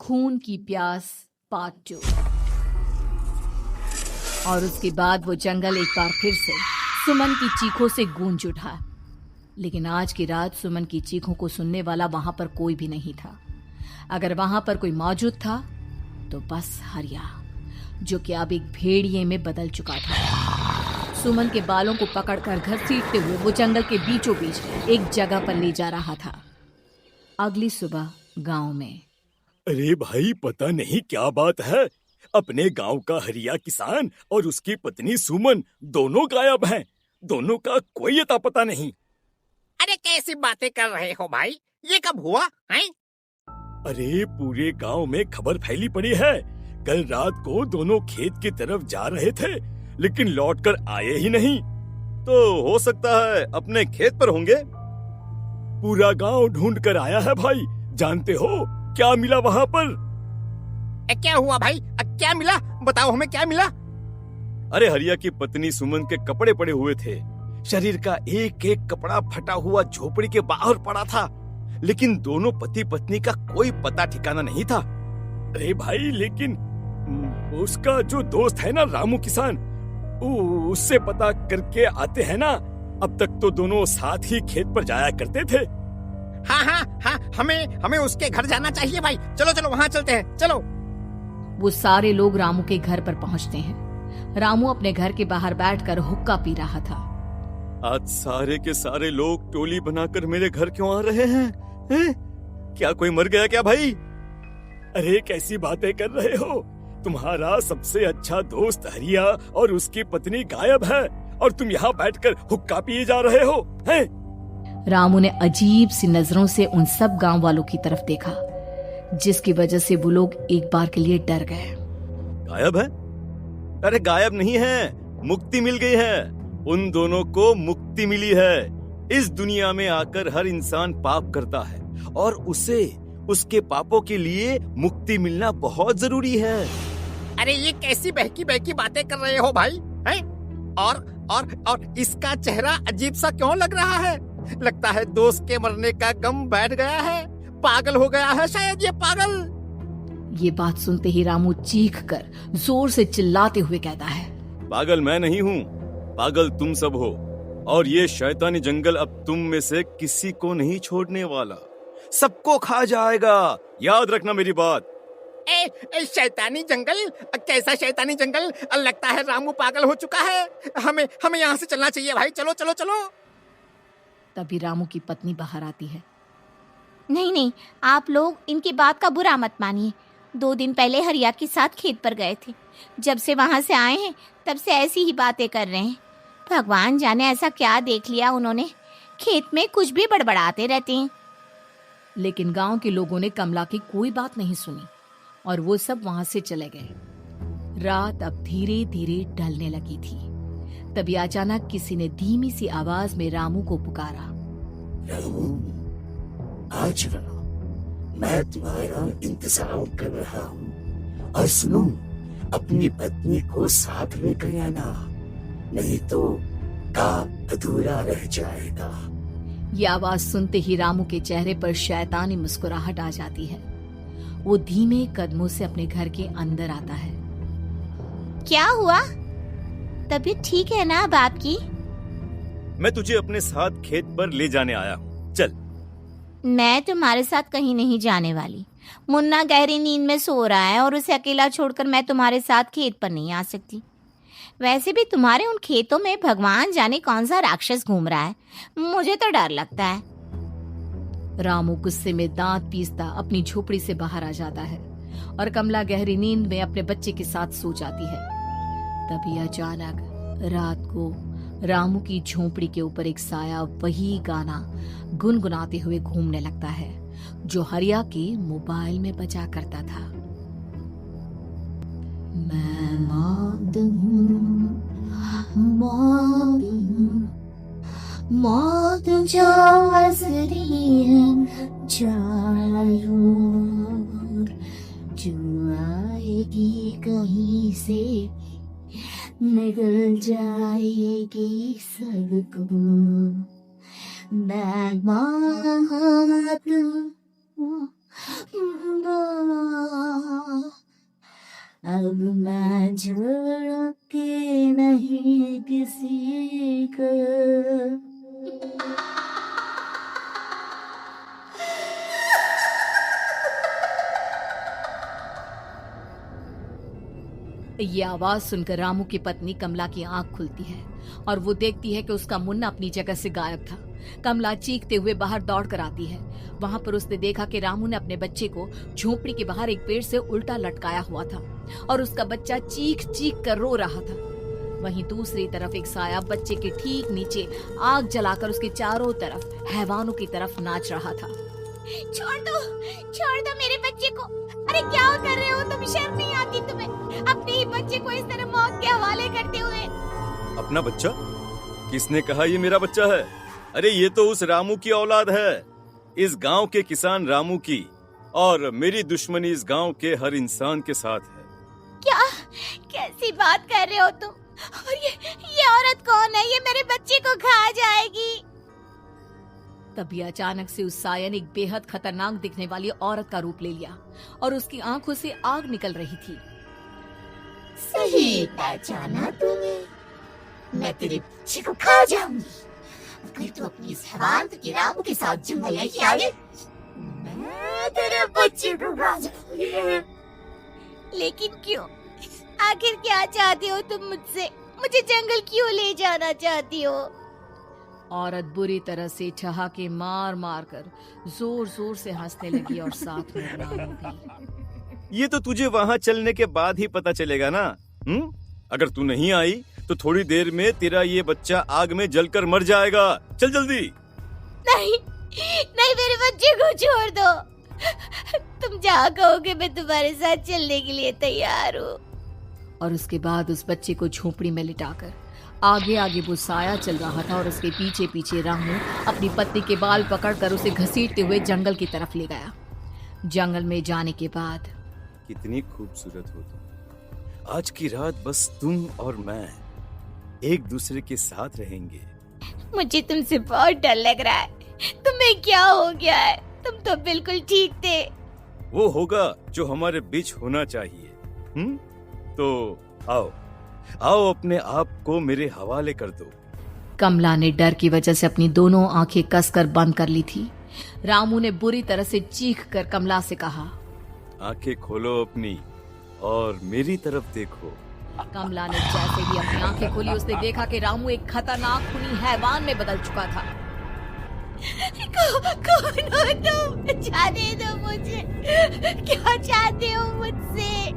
खून की प्यास पार्ट 2। और उसके बाद वो जंगल एक बार फिर से सुमन की चीखों से गूंज उठा। लेकिन आज की रात सुमन की चीखों को सुनने वाला वहां पर कोई भी नहीं था। अगर वहां पर कोई मौजूद था तो बस हरिया, जो कि अब एक भेड़िए में बदल चुका था। सुमन के बालों को पकड़कर घसीटते हुए वो जंगल के बीचों बीच एक जगह पर ले जा रहा था। अगली सुबह गांव में। अरे भाई, पता नहीं क्या बात है, अपने गांव का हरिया किसान और उसकी पत्नी सुमन दोनों गायब हैं। दोनों का कोई अता पता नहीं। अरे कैसी बातें कर रहे हो भाई, ये कब हुआ है? अरे पूरे गांव में खबर फैली पड़ी है। कल रात को दोनों खेत की तरफ जा रहे थे, लेकिन लौटकर आए ही नहीं। तो हो सकता है अपने खेत पर होंगे। पूरा गांव ढूंढ कर आया है भाई। जानते हो क्या मिला वहां पर? क्या हुआ भाई? क्या मिला? बताओ हमें, क्या मिला? अरे हरिया की पत्नी सुमन के कपड़े पड़े हुए थे। शरीर का एक एक कपड़ा फटा हुआ झोपड़ी के बाहर पड़ा था, लेकिन दोनों पति पत्नी का कोई पता ठिकाना नहीं था। अरे भाई, लेकिन उसका जो दोस्त है ना रामू किसान, उससे पता करके आते हैं ना। अब तक तो दोनों साथ ही खेत पर जाया करते थे। हाँ, हमें उसके घर जाना चाहिए भाई। चलो चलो वहाँ चलते हैं, चलो। वो सारे लोग रामू के घर पर पहुंचते हैं। रामू अपने घर के बाहर बैठकर हुक्का पी रहा था। आज सारे के सारे लोग टोली बनाकर मेरे घर क्यों आ रहे हैं? क्या कोई मर गया क्या भाई? अरे कैसी बातें कर रहे हो? तुम्हारा सबसे अच्छा दोस्त हरिया और उसकी पत्नी गायब है, और तुम यहाँ बैठकर हुक्का पिए जा रहे हो हैं? रामू ने अजीब सी नजरों से उन सब गांव वालों की तरफ देखा, जिसकी वजह से वो लोग एक बार के लिए डर गए। गायब है? अरे गायब नहीं है, मुक्ति मिल गई है। उन दोनों को मुक्ति मिली है। इस दुनिया में आकर हर इंसान पाप करता है, और उसे उसके पापों के लिए मुक्ति मिलना बहुत जरूरी है। अरे ये कैसी बहकी बहकी बातें कर रहे हो भाई, हैं? और इसका चेहरा अजीब सा क्यों लग रहा है? लगता है दोस्त के मरने का गम बैठ गया है। पागल हो गया है शायद ये पागल। ये बात सुनते ही रामू चीख कर जोर से चिल्लाते हुए कहता है, पागल मैं नहीं हूँ, पागल तुम सब हो। और ये शैतानी जंगल अब तुम में से किसी को नहीं छोड़ने वाला, सबको खा जाएगा। याद रखना मेरी बात। शैतानी जंगल? कैसा शैतानी जंगल? लगता है रामू पागल हो चुका है। हमें यहाँ से चलना चाहिए भाई। चलो चलो चलो। तभी रामू की पत्नी बाहर आती है। नहीं, आप लोग इनकी बात का बुरा मत मानिए। 2 दिन पहले हरिया के साथ खेत पर गए थे। जब से वहां से आए हैं तब से ऐसी ही बातें कर रहे हैं। भगवान जाने ऐसा क्या देख लिया उन्होंने, खेत में कुछ भी बड़बड़ाते रहते हैं। लेकिन गांव के लोगों ने कमला की कोई बात नहीं सुनी, और वो सब वहां से चले गए। रात अब धीरे धीरे ढलने लगी थी। तभी अचानक किसी ने धीमी सी आवाज में रामू को पुकारा। रामू, आज मैं तुम्हारा इंतजार कर रहा हूँ। और सुनो, अपनी पत्नी को साथ लेकर आना, नहीं तो काम अधूरा रह जाएगा। ये आवाज सुनते ही रामू के चेहरे पर शैतानी मुस्कुराहट आ जाती है। वो धीमे कदमों से अपने घर के अंदर आता है। क्या हुआ? तबीयत ठीक है ना अब आपकी? मैं तुझे अपने साथ खेत पर ले जाने आया हूँ, चल। मैं तुम्हारे साथ कहीं नहीं जाने वाली। मुन्ना गहरी नींद में सो रहा है, और उसे अकेला छोड़कर मैं तुम्हारे साथ खेत पर नहीं आ सकती। वैसे भी तुम्हारे उन खेतों में भगवान जाने कौन सा राक्षस घूम रहा है, मुझे तो डर लगता है। रामू गुस्से में दांत पीसता अपनी झोपड़ी से बाहर आ जाता है, और कमला गहरी नींद में अपने बच्चे के साथ सो जाती है। तभी अचानक रात को रामू की झोपड़ी के ऊपर एक साया वही गाना गुनगुनाते हुए घूमने लगता है, जो हरिया के मोबाइल में बजा करता था। मैं मौत हूँ, मौत जो हज़री है ज़रूर, जो आएगी कहीं से निकल जाएगी सबको। मैं मौत हूँ, ये आवाज सुनकर रामू की पत्नी कमला की आंख खुलती है और वो देखती है कि उसका मुन्ना अपनी जगह से गायब था। कमला चीखते हुए बाहर दौड़ कर आती है। वहां पर उसने देखा कि रामू ने अपने बच्चे को झोपड़ी के बाहर एक पेड़ से उल्टा लटकाया हुआ था और उसका बच्चा चीख चीख कर रो रहा था। वहीं दूसरी तरफ एक साया बच्चे के ठीक नीचे आग जलाकर उसके चारों तरफ हैवानों की तरफ नाच रहा था। छोड़ दो मेरे बच्चे को। अरे क्या कर रहे हो तुम? शर्म नहीं आती तुम्हें अपने ही बच्चे को इस तरह मौत के हवाले करते हुए? अपना बच्चा? किसने कहा ये मेरा बच्चा है? अरे ये तो उस रामू की औलाद है, इस गांव के किसान रामू की, और मेरी दुश्मनी इस गांव के हर इंसान के साथ है। क्या? कैसी बात कर रहे हो तुम? और ये औरत कौन है? ये मेरे बच्चे को खा जाएगी। तभी अचानक से उस साया ने एक बेहद खतरनाक दिखने वाली औरत का रूप ले लिया और उसकी आंखों से आग निकल रही थी। सही पहचाना तूने, मैं तेरे बच्चे को खा जाऊंगी। अगर तू अपनी इस हैवान की रामू के साथ जंगल लेके आई, मैं तेरे बच्चे को खा जाऊंगी। लेकिन क्यों? आखिर क्या चाहती हो तुम मुझसे? मुझे जंगल क्यों ले जाना चाहती हो? औरत बुरी तरह से ठहाके मार मार कर जोर जोर से हंसने लगी और साथ में रामू भी। ये तो तुझे वहाँ चलने के बाद ही पता चलेगा ना। अगर तू नहीं आई तो थोड़ी देर में तेरा ये बच्चा आग में जलकर मर जाएगा। चल जल्दी। नहीं, मेरे बच्चे को छोड़ दो। तुम जहाँ कहोगे मैं तुम्हारे साथ चलने के लिए तैयार हूँ। और उसके बाद उस बच्चे को झोपड़ी में लिटाकर आगे आगे वो साया चल रहा था और उसके पीछे पीछे रामू अपनी पत्नी के बाल पकड़कर उसे घसीटते हुए जंगल की तरफ ले गया। जंगल में जाने के बाद, कितनी खूबसूरत हो तुम। आज की रात बस तुम और मैं एक दूसरे के साथ रहेंगे। मुझे तुमसे बहुत डर लग रहा है। तुम्हें क्या हो गया है? तुम तो बिल्कुल ठीक थे। वो होगा जो हमारे बीच होना चाहिए। तो आओ अपने आप को मेरे हवाले कर दो। कमला ने डर की वजह से अपनी दोनों आंखें कसकर बंद कर ली थी। रामू ने बुरी तरह से चीख कर कमला से कहा, आंखें खोलो अपनी और मेरी तरफ देखो। कमला ने जैसे ही अपनी आंखें खोली उसने देखा कि रामू एक खतरनाक खूनी हैवान में बदल चुका था। कौन हो तुम? जाने दो मुझे। क्या चाहते हो मुझसे?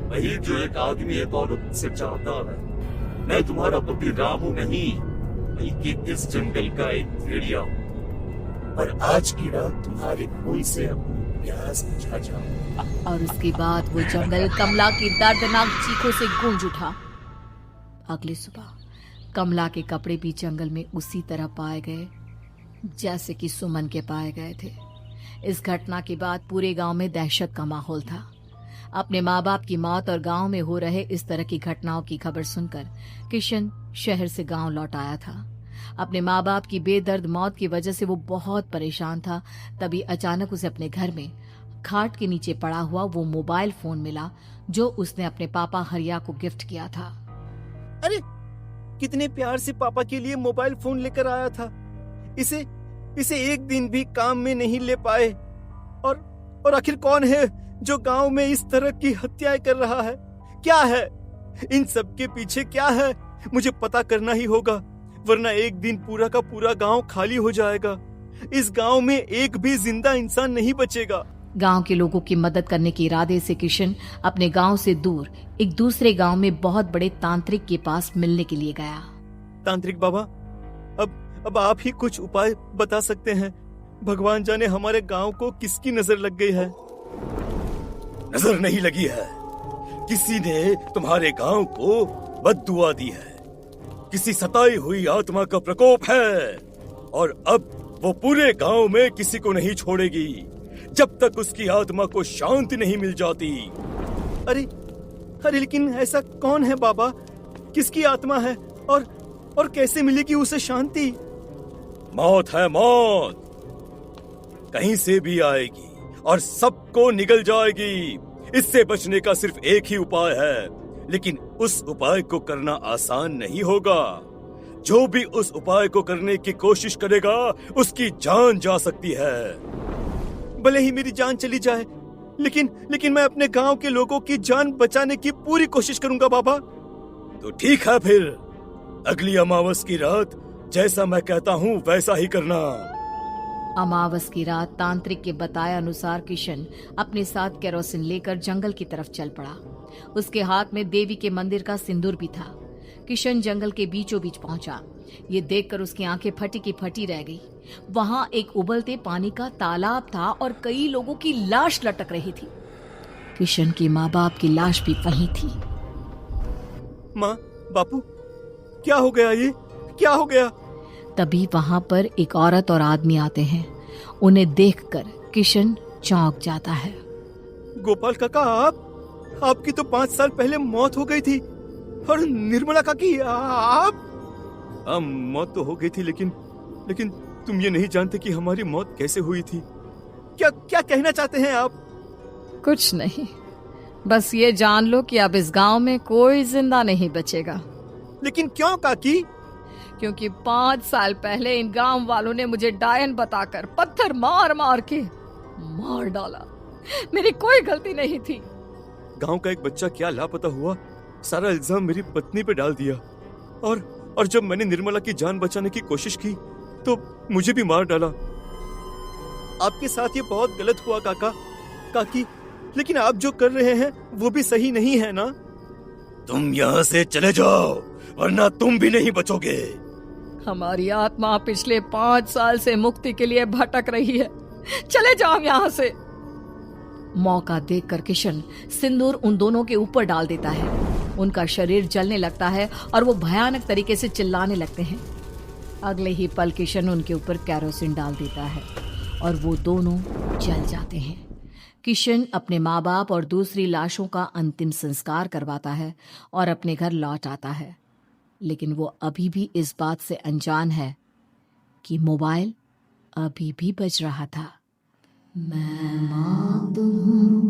वही जो एक आदमी एक औरत से चाहता है। मैं तुम्हारा पति रामू नहीं, बल्कि इस जंगल का एक भेड़िया हूँ, और आज की रात तुम्हारे खून से अपनी प्यास बुझा जाऊं। और उसके बाद वो जंगल कमला की दर्दनाक चीखों से गूंज उठा। अगली सुबह कमला के कपड़े भी जंगल में उसी तरह पाए गए जैसे कि सुमन के पाए गए थे। इस घटना के बाद पूरे गांव में दहशत का माहौल था। अपने माँ बाप की मौत और गांव में हो रहे इस तरह की घटनाओं की खबर सुनकर किशन शहर से गांव लौट आया था। अपने माँ बाप की बेदर्द मौत की वजह से वो बहुत परेशान था। तभी अचानक उसे अपने घर में खाट के नीचे पड़ा हुआ वो मोबाइल फोन मिला जो उसने अपने पापा हरिया को गिफ्ट किया था। अरे कितने प्यार से पापा के लिए मोबाइल फोन लेकर आया था। इसे एक दिन भी काम में नहीं ले पाए। और आखिर कौन है जो गांव में इस तरह की हत्याएं कर रहा है? क्या है इन सब के पीछे? क्या है? मुझे पता करना ही होगा, वरना एक दिन पूरा का पूरा गांव खाली हो जाएगा। इस गांव में एक भी जिंदा इंसान नहीं बचेगा। गांव के लोगों की मदद करने के इरादे से किशन अपने गांव से दूर एक दूसरे गांव में बहुत बड़े तांत्रिक के पास मिलने के लिए गया। तांत्रिक बाबा, अब आप ही कुछ उपाय बता सकते हैं। भगवान जाने हमारे गांव को किसकी नजर लग गई है। नजर नहीं लगी है, किसी ने तुम्हारे गांव को बद्दुआ दी है। किसी सताई हुई आत्मा का प्रकोप है और अब वो पूरे गांव में किसी को नहीं छोड़ेगी जब तक उसकी आत्मा को शांति नहीं मिल जाती। अरे लेकिन ऐसा कौन है बाबा? किसकी आत्मा है और कैसे मिलेगी उसे शांति? मौत है, मौत कहीं से भी आएगी और सबको निगल जाएगी। इससे बचने का सिर्फ एक ही उपाय है, लेकिन उस उपाय को करना आसान नहीं होगा। जो भी उस उपाय को करने की कोशिश करेगा उसकी जान जा सकती है। भले ही मेरी जान चली जाए, लेकिन मैं अपने गांव के लोगों की जान बचाने की पूरी कोशिश करूंगा बाबा। तो ठीक है फिर, अगली अमावस की रात जैसा मैं कहता हूँ वैसा ही करना। अमावस की रात तांत्रिक के बताए अनुसार किशन अपने साथ केरोसिन लेकर जंगल की तरफ चल पड़ा। उसके हाथ में देवी के मंदिर का सिंदूर भी था। किशन जंगल के बीचों बीच पहुंचा। ये देखकर उसकी आंखें फटी की फटी रह गई। वहां एक उबलते पानी का तालाब था और कई लोगों की लाश लटक रही थी। किशन की माँ बाप की लाश भी वहीं थी। माँ, बापू, क्या हो गया? ये क्या हो गया? तभी वहां पर एक औरत और आदमी आते हैं। उन्हें देखकर किशन चौंक जाता है। गोपाल काका, आपकी तो 5 साल पहले मौत हो गई थी। और निर्मला काकी, आप? मौत तो हो गई थी, लेकिन तुम ये नहीं जानते कि हमारी मौत कैसे हुई थी। क्या कहना चाहते हैं आप? कुछ नहीं, बस ये जान लो कि अब इस गांव में कोई जिंदा नहीं बचेगा। लेकिन क्यों काकी? क्योंकि 5 साल पहले इन गांव वालों ने मुझे डायन बताकर पत्थर मार मार के मार डाला। मेरी कोई गलती नहीं थी। गांव का एक बच्चा क्या लापता हुआ, सारा इल्जाम मेरी पत्नी पे डाल दिया। और जब मैंने निर्मला की जान बचाने की कोशिश की तो मुझे भी मार डाला। आपके साथ ये बहुत गलत हुआ काकी, लेकिन आप जो कर रहे हैं वो भी सही नहीं है ना? तुम यहाँ से चले जाओ वरना तुम भी नहीं बचोगे। हमारी आत्मा पिछले 5 साल से मुक्ति के लिए भटक रही है। चले जाओ यहाँ से। मौका देखकर किशन सिंदूर उन दोनों के ऊपर डाल देता है। उनका शरीर जलने लगता है और वो भयानक तरीके से चिल्लाने लगते हैं। अगले ही पल किशन उनके ऊपर केरोसिन डाल देता है और वो दोनों जल जाते हैं। किशन अपने माँ बाप और दूसरी लाशों का अंतिम संस्कार करवाता है और अपने घर लौट आता है। लेकिन वो अभी भी इस बात से अनजान है कि मोबाइल अभी भी बज रहा था। मैं मांगता हूँ